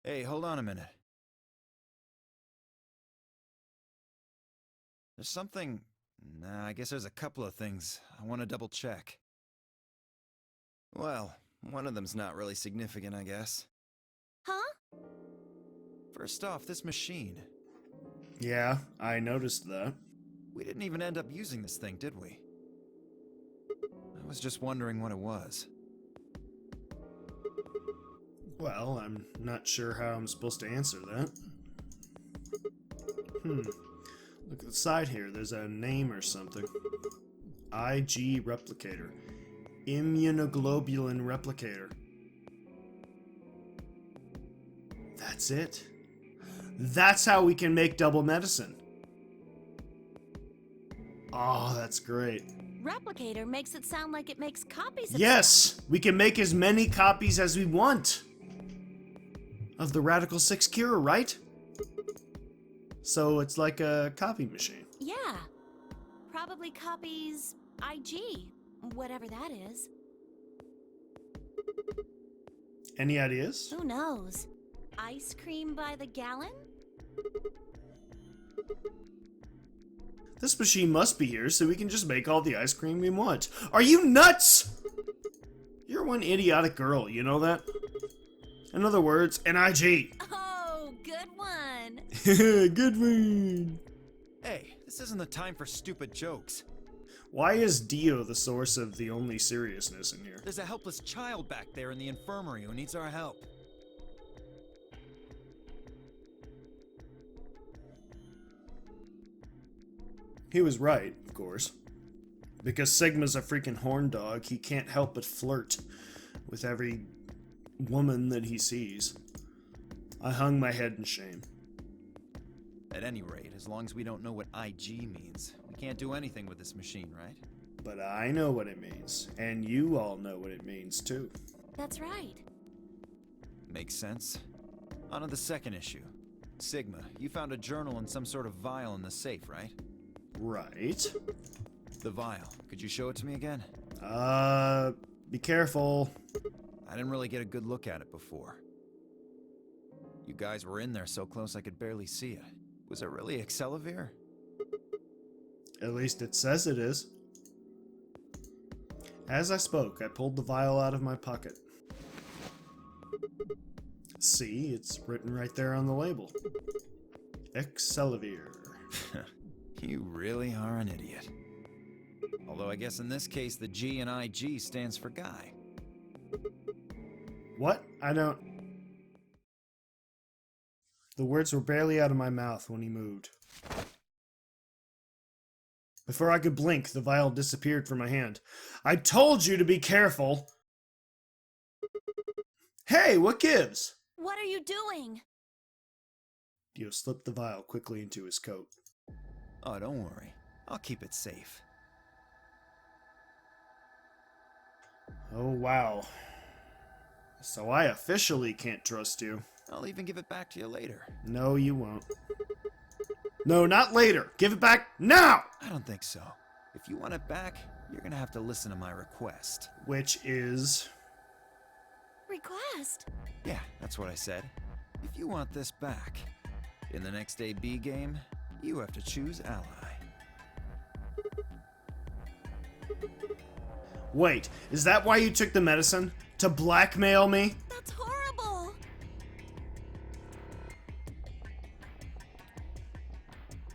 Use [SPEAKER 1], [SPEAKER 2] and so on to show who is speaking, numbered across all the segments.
[SPEAKER 1] Hey, hold on a minute. There's something... Nah, I guess there's a couple of things I want to double check. Well, one of them's not really significant, I guess.
[SPEAKER 2] Huh?
[SPEAKER 1] First off, this machine.
[SPEAKER 3] Yeah, I noticed that.
[SPEAKER 1] We didn't even end up using this thing, did we? I was just wondering what it was.
[SPEAKER 3] Well, I'm not sure how I'm supposed to answer that. Look at the side here. There's a name or something. IG replicator. Immunoglobulin replicator. That's it. That's how we can make double medicine. Oh, that's great.
[SPEAKER 2] Replicator makes it sound like it makes copies of
[SPEAKER 3] Yes! We can make as many copies as we want of the Radical 6 cure, right? So it's like a copy machine.
[SPEAKER 2] Yeah. Probably copies IG, whatever that is.
[SPEAKER 3] Any ideas?
[SPEAKER 2] Who knows? Ice cream by the gallon?
[SPEAKER 3] This machine must be here so we can just make all the ice cream we want. Are you nuts? You're one idiotic girl, you know that? In other words, an IG.
[SPEAKER 2] Oh, good one.
[SPEAKER 3] Good one.
[SPEAKER 1] Hey, this isn't the time for stupid jokes.
[SPEAKER 3] Why is Dio the source of the only seriousness in here?
[SPEAKER 1] There's a helpless child back there in the infirmary who needs our help.
[SPEAKER 3] He was right, of course. Because Sigma's a freaking horn dog, he can't help but flirt with every woman that he sees. I hung my head in shame.
[SPEAKER 1] At any rate, as long as we don't know what IG means, we can't do anything with this machine, right?
[SPEAKER 3] But I know what it means, and you all know what it means too.
[SPEAKER 2] That's right.
[SPEAKER 1] Makes sense. On to the second issue. Sigma, you found a journal and some sort of vial in the safe, right?
[SPEAKER 3] Right.
[SPEAKER 1] The vial. Could you show it to me again?
[SPEAKER 3] Be careful.
[SPEAKER 1] I didn't really get a good look at it before. You guys were in there so close I could barely see it. Was it really Excelavir?
[SPEAKER 3] At least it says it is. As I spoke, I pulled the vial out of my pocket. See, it's written right there on the label. Excelavir.
[SPEAKER 1] You really are an idiot. Although I guess in this case the G in IG stands for guy.
[SPEAKER 3] What? I don't... The words were barely out of my mouth when he moved. Before I could blink, the vial disappeared from my hand. I told you to be careful! Hey, what gives?
[SPEAKER 2] What are you doing?
[SPEAKER 3] Dio slipped the vial quickly into his coat.
[SPEAKER 1] Oh, don't worry. I'll keep it safe.
[SPEAKER 3] Oh, wow. So I officially can't trust you.
[SPEAKER 1] I'll even give it back to you later.
[SPEAKER 3] No, you won't. No, not later. Give it back now!
[SPEAKER 1] I don't think so. If you want it back, you're gonna have to listen to my request.
[SPEAKER 3] Which is...
[SPEAKER 2] Request?
[SPEAKER 1] Yeah, that's what I said. If you want this back, in the next AB game, you have to choose ally.
[SPEAKER 3] Wait, is that why you took the medicine? To blackmail me?
[SPEAKER 2] That's horrible.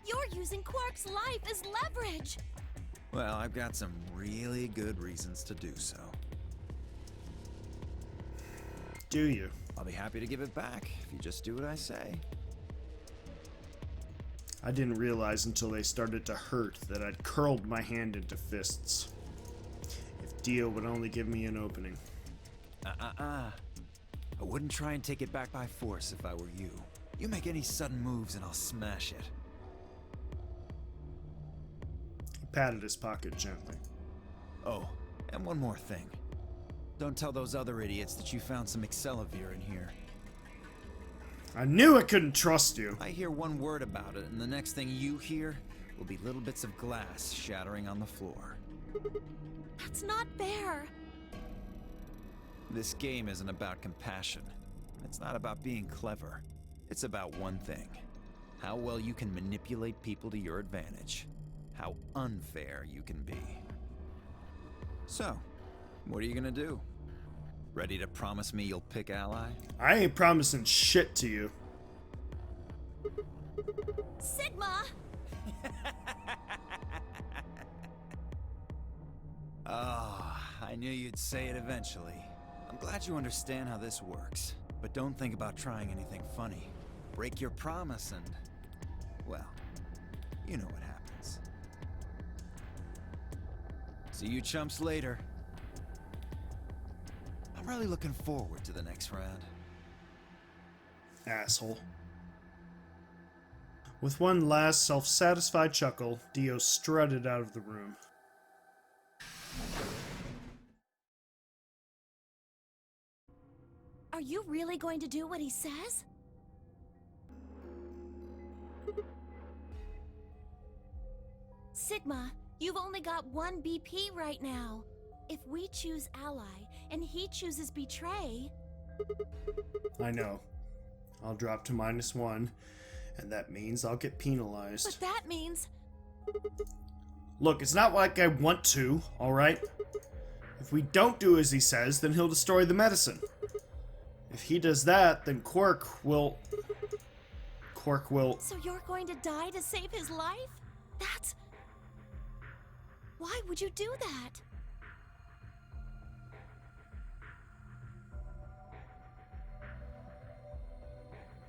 [SPEAKER 2] You're using Quark's life as leverage.
[SPEAKER 1] Well, I've got some really good reasons to do so.
[SPEAKER 3] Do you?
[SPEAKER 1] I'll be happy to give it back if you just do what I say.
[SPEAKER 3] I didn't realize until they started to hurt that I'd curled my hand into fists. If Dio would only give me an opening.
[SPEAKER 1] I wouldn't try and take it back by force if I were you. You make any sudden moves and I'll smash it.
[SPEAKER 3] He patted his pocket gently.
[SPEAKER 1] Oh, and one more thing. Don't tell those other idiots that you found some Excelavir in here.
[SPEAKER 3] I knew I couldn't trust you.
[SPEAKER 1] I hear one word about it, and the next thing you hear will be little bits of glass shattering on the floor.
[SPEAKER 2] That's not fair.
[SPEAKER 1] This game isn't about compassion. It's not about being clever. It's about one thing. How well you can manipulate people to your advantage. How unfair you can be. So, what are you gonna do? Ready to promise me you'll pick Ally?
[SPEAKER 3] I ain't promising shit to you.
[SPEAKER 2] Sigma!
[SPEAKER 1] Ah, I knew you'd say it eventually. I'm glad you understand how this works, but don't think about trying anything funny. Break your promise and, well, you know what happens. See you chumps later. I'm really looking forward to the next round.
[SPEAKER 3] Asshole. With one last self-satisfied chuckle, Dio strutted out of the room.
[SPEAKER 2] Are you really going to do what he says? Sigma, you've only got one BP right now. If we choose Ally and he chooses Betray...
[SPEAKER 3] I know. I'll drop to -1, and that means I'll get penalized.
[SPEAKER 2] But that means...
[SPEAKER 3] Look, it's not like I want to, alright? If we don't do as he says, then he'll destroy the medicine. If he does that, then Quark will...
[SPEAKER 2] So you're going to die to save his life? That's... Why would you do that?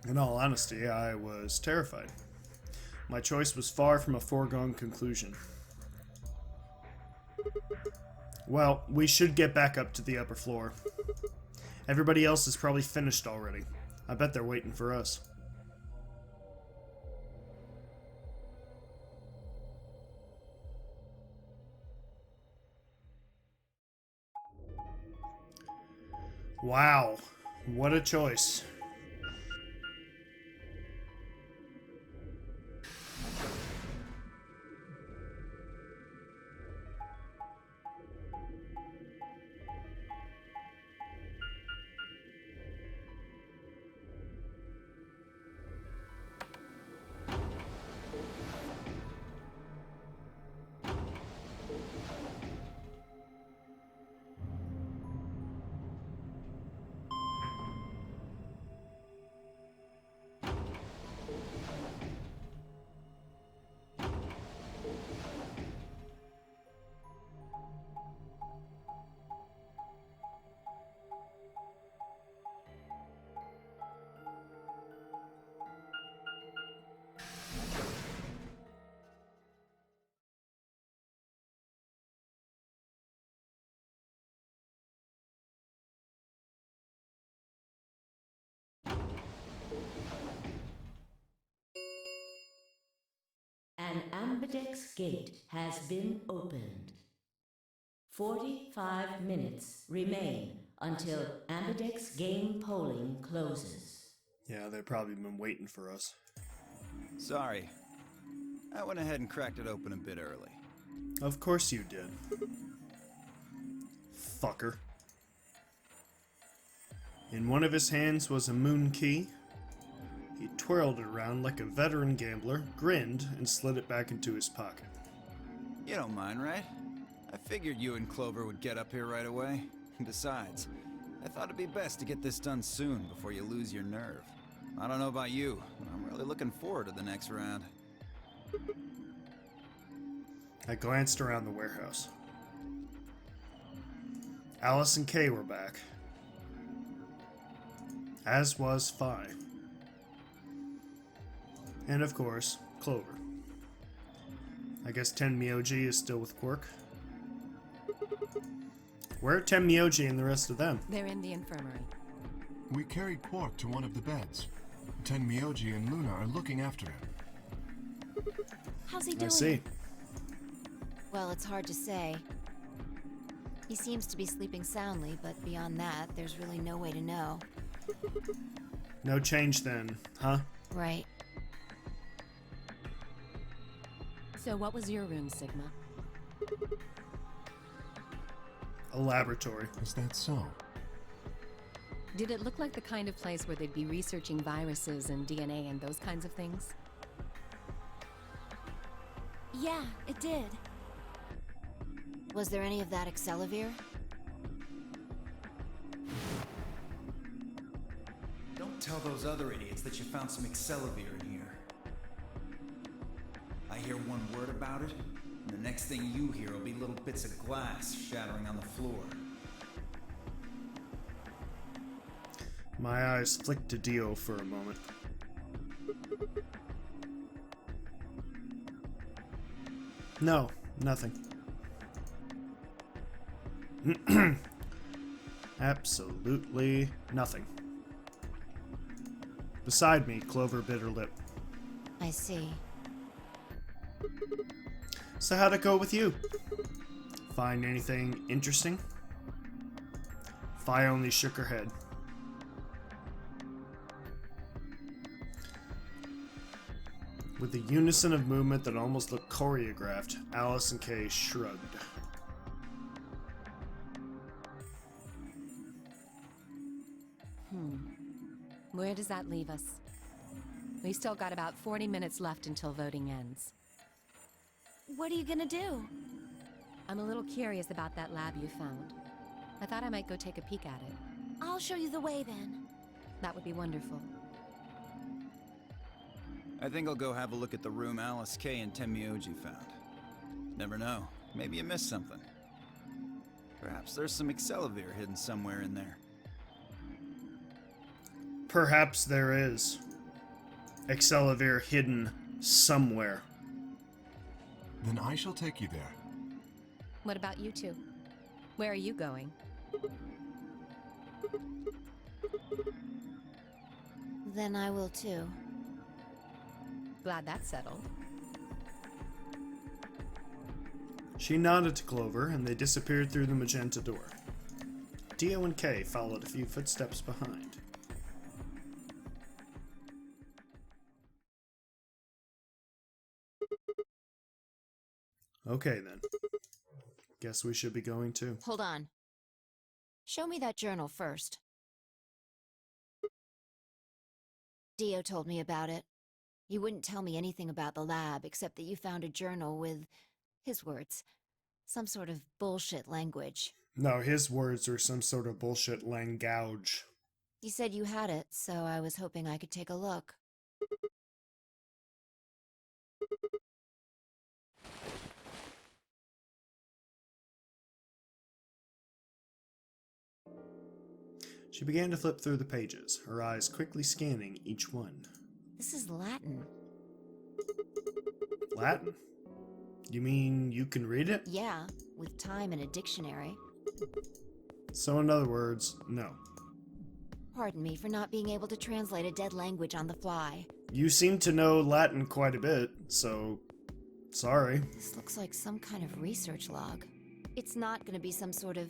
[SPEAKER 3] In all honesty, I was terrified. My choice was far from a foregone conclusion. Well, we should get back up to the upper floor. Everybody else is probably finished already. I bet they're waiting for us. Wow, what a choice.
[SPEAKER 4] An ambidex gate has been opened. 45 minutes remain until ambidex game polling closes.
[SPEAKER 3] Yeah, they've probably been waiting for us.
[SPEAKER 1] Sorry. I went ahead and cracked it open a bit early.
[SPEAKER 3] Of course you did. Fucker. In one of his hands was a moon key. He twirled it around like a veteran gambler, grinned, and slid it back into his pocket.
[SPEAKER 1] You don't mind, right? I figured you and Clover would get up here right away. Besides, I thought it'd be best to get this done soon before you lose your nerve. I don't know about you, but I'm really looking forward to the next round.
[SPEAKER 3] I glanced around the warehouse. Alice and Kay were back. As was Phi. And of course, Clover. I guess Tenmyoji is still with Quark. Where are Tenmyoji and the rest of them?
[SPEAKER 5] They're in the infirmary.
[SPEAKER 6] We carried Quark to one of the beds. Tenmyoji and Luna are looking after him.
[SPEAKER 2] How's he doing?
[SPEAKER 3] I see.
[SPEAKER 5] Well, it's hard to say. He seems to be sleeping soundly, but beyond that, there's really no way to know.
[SPEAKER 3] No change then, huh?
[SPEAKER 5] Right. So what was your room, Sigma?
[SPEAKER 3] A laboratory.
[SPEAKER 6] Is that so?
[SPEAKER 7] Did it look like the kind of place where they'd be researching viruses and DNA and those kinds of things?
[SPEAKER 2] Yeah, it did.
[SPEAKER 5] Was there any of that Excelavir?
[SPEAKER 1] Don't tell those other idiots that you found some Excelavir in here. I hear one word about it, and the next thing you hear will be little bits of glass shattering on the floor.
[SPEAKER 3] My eyes flicked to Dio for a moment. No, nothing. Absolutely nothing. Beside me, Clover bit her lip.
[SPEAKER 5] I see.
[SPEAKER 3] So how'd it go with you? Find anything interesting? Fi only shook her head. With a unison of movement that almost looked choreographed, Alice and Kay shrugged.
[SPEAKER 7] Where does that leave us? We still got about 40 minutes left until voting ends.
[SPEAKER 2] What are you gonna do?
[SPEAKER 7] I'm a little curious about that lab you found. I thought I might go take a peek at it.
[SPEAKER 2] I'll show you the way then.
[SPEAKER 7] That would be wonderful.
[SPEAKER 1] I think I'll go have a look at the room Alice Kay and Tenmyoji found. Never know. Maybe you missed something. Perhaps there's some Excelavir hidden somewhere in there.
[SPEAKER 3] Perhaps there is. Excelavir hidden somewhere.
[SPEAKER 6] Then I shall take you there.
[SPEAKER 7] What about you two? Where are you going?
[SPEAKER 5] Then I will too.
[SPEAKER 7] Glad that's settled.
[SPEAKER 3] She nodded to Clover, and they disappeared through the magenta door. Dio and Kay followed a few footsteps behind. Okay then. Guess we should be going too.
[SPEAKER 5] Hold on. Show me that journal first. Dio told me about it. He wouldn't tell me anything about the lab except that you found a journal with, his words, some sort of bullshit language.
[SPEAKER 3] No, his words were some sort of bullshit language.
[SPEAKER 5] He said you had it, so I was hoping I could take a look.
[SPEAKER 3] She began to flip through the pages, her eyes quickly scanning each one.
[SPEAKER 5] This is Latin.
[SPEAKER 3] Latin? You mean you can read it?
[SPEAKER 5] Yeah, with time and a dictionary.
[SPEAKER 3] So in other words, no.
[SPEAKER 5] Pardon me for not being able to translate a dead language on the fly.
[SPEAKER 3] You seem to know Latin quite a bit, so sorry.
[SPEAKER 5] This looks like some kind of research log. It's not gonna be some sort of,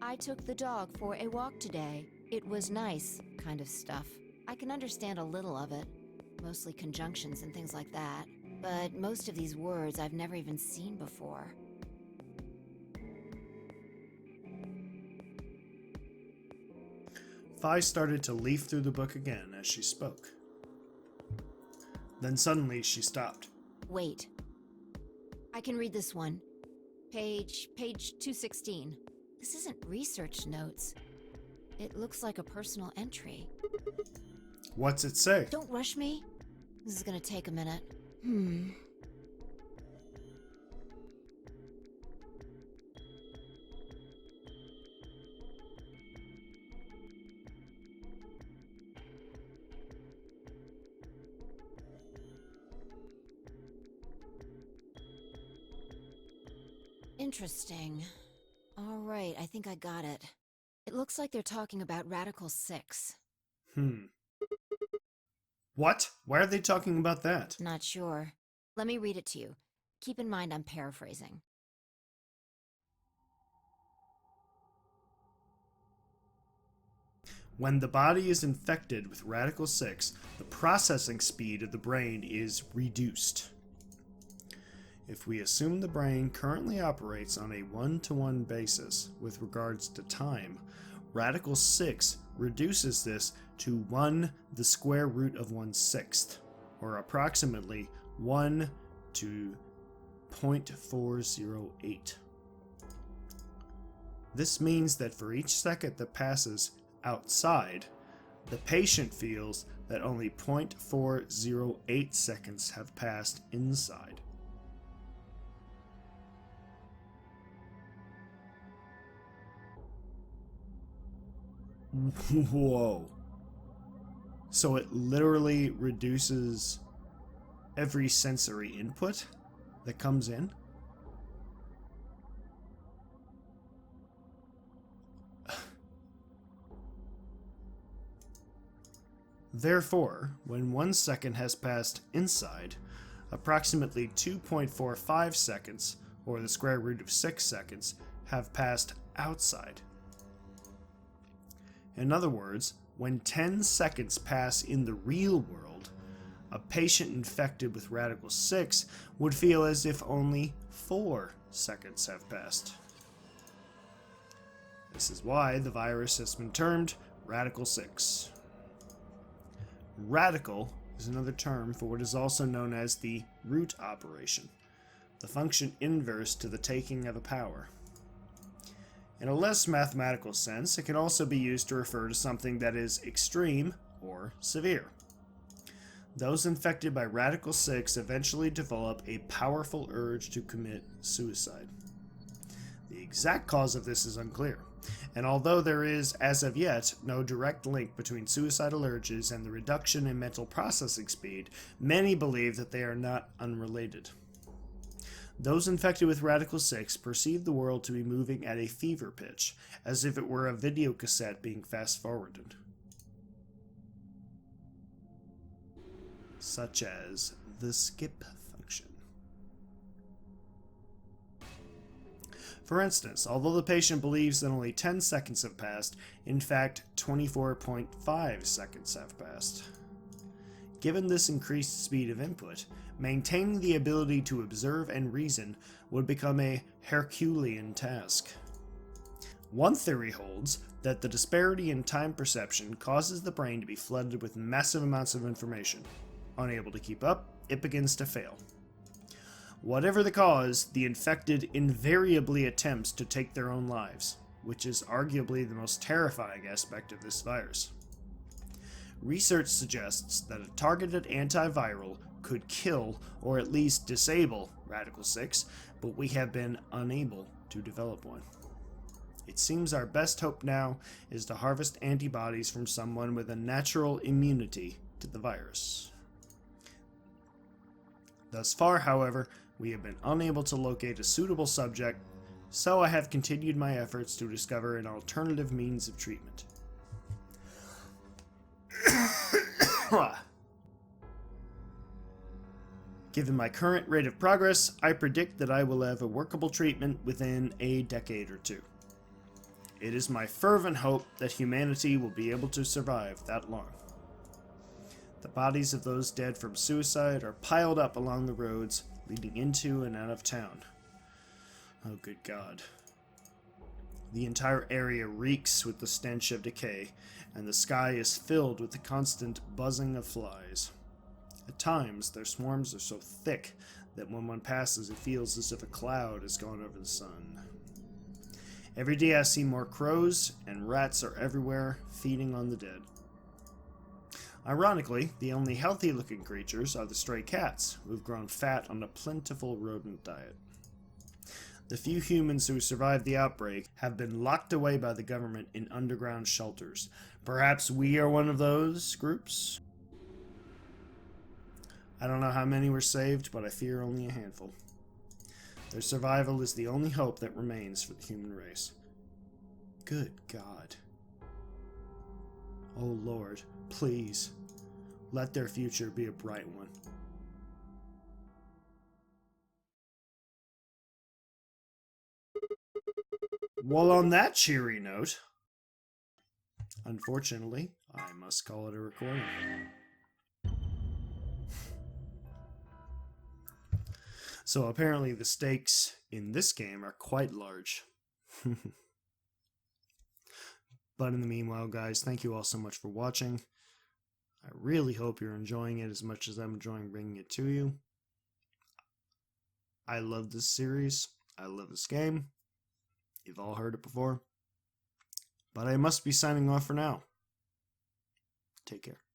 [SPEAKER 5] I took the dog for a walk today. It was nice kind of stuff. I can understand a little of it, mostly conjunctions and things like that. But most of these words I've never even seen before.
[SPEAKER 3] Fi started to leaf through the book again as she spoke. Then suddenly she stopped.
[SPEAKER 5] Wait. I can read this one. Page 216. This isn't research notes. It looks like a personal entry.
[SPEAKER 3] What's it say?
[SPEAKER 5] Don't rush me. This is gonna take a minute. Interesting. All right, I think I got it. It looks like they're talking about Radical 6.
[SPEAKER 3] What? Why are they talking about that?
[SPEAKER 5] Not sure. Let me read it to you. Keep in mind I'm paraphrasing.
[SPEAKER 3] When the body is infected with Radical 6, the processing speed of the brain is reduced. If we assume the brain currently operates on a one-to-one basis with regards to time, Radical 6 reduces this to 1 the square root of 1/6, or approximately 1 to 0.408. This means that for each second that passes outside, the patient feels that only 0.408 seconds have passed inside. Whoa. So it literally reduces every sensory input that comes in? Therefore, when 1 second has passed inside, approximately 2.45 seconds, or the square root of 6 seconds, have passed outside. In other words, when 10 seconds pass in the real world, a patient infected with Radical 6 would feel as if only 4 seconds have passed. This is why the virus has been termed Radical 6. Radical is another term for what is also known as the root operation, the function inverse to the taking of a power. In a less mathematical sense, it can also be used to refer to something that is extreme or severe. Those infected by Radical 6 eventually develop a powerful urge to commit suicide. The exact cause of this is unclear, and although there is, as of yet, no direct link between suicidal urges and the reduction in mental processing speed, many believe that they are not unrelated. Those infected with Radical 6 perceive the world to be moving at a fever pitch, as if it were a video cassette being fast-forwarded. Such as the skip function. For instance, although the patient believes that only 10 seconds have passed, in fact 24.5 seconds have passed. Given this increased speed of input, maintaining the ability to observe and reason would become a Herculean task. One theory holds that the disparity in time perception causes the brain to be flooded with massive amounts of information. Unable to keep up, it begins to fail. Whatever the cause, the infected invariably attempts to take their own lives, which is arguably the most terrifying aspect of this virus. Research suggests that a targeted antiviral could kill or at least disable Radical 6, but we have been unable to develop one. It seems our best hope now is to harvest antibodies from someone with a natural immunity to the virus. Thus far, however, we have been unable to locate a suitable subject, so I have continued my efforts to discover an alternative means of treatment. Given my current rate of progress, I predict that I will have a workable treatment within a decade or two. It is my fervent hope that humanity will be able to survive that long. The bodies of those dead from suicide are piled up along the roads leading into and out of town. Oh, good God. The entire area reeks with the stench of decay, and the sky is filled with the constant buzzing of flies. At times, their swarms are so thick that when one passes, it feels as if a cloud has gone over the sun. Every day I see more crows, and rats are everywhere, feeding on the dead. Ironically, the only healthy-looking creatures are the stray cats, who have grown fat on a plentiful rodent diet. The few humans who survived the outbreak have been locked away by the government in underground shelters. Perhaps we are one of those groups? I don't know how many were saved, but I fear only a handful. Their survival is the only hope that remains for the human race. Good God. Oh Lord, please, let their future be a bright one. Well, on that cheery note, unfortunately, I must call it a recording. So apparently the stakes in this game are quite large. But in the meanwhile, guys, thank you all so much for watching. I really hope you're enjoying it as much as I'm enjoying bringing it to you. I love this series. I love this game. You've all heard it before. But I must be signing off for now. Take care.